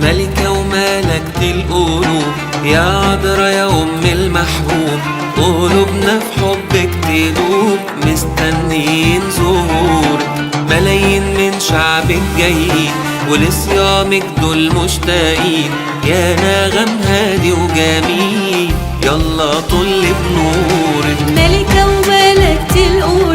ملكة وملكة القلوب يا عذرا يا أم المحبوب، قلوبنا في حبك تدوب مستنيين ظهورك. ملايين من شعبك جايين ولصيامك دول مشتاقين، يا نغم هادي وجميل يلا طل بنورك. ملكة وملكة القلوب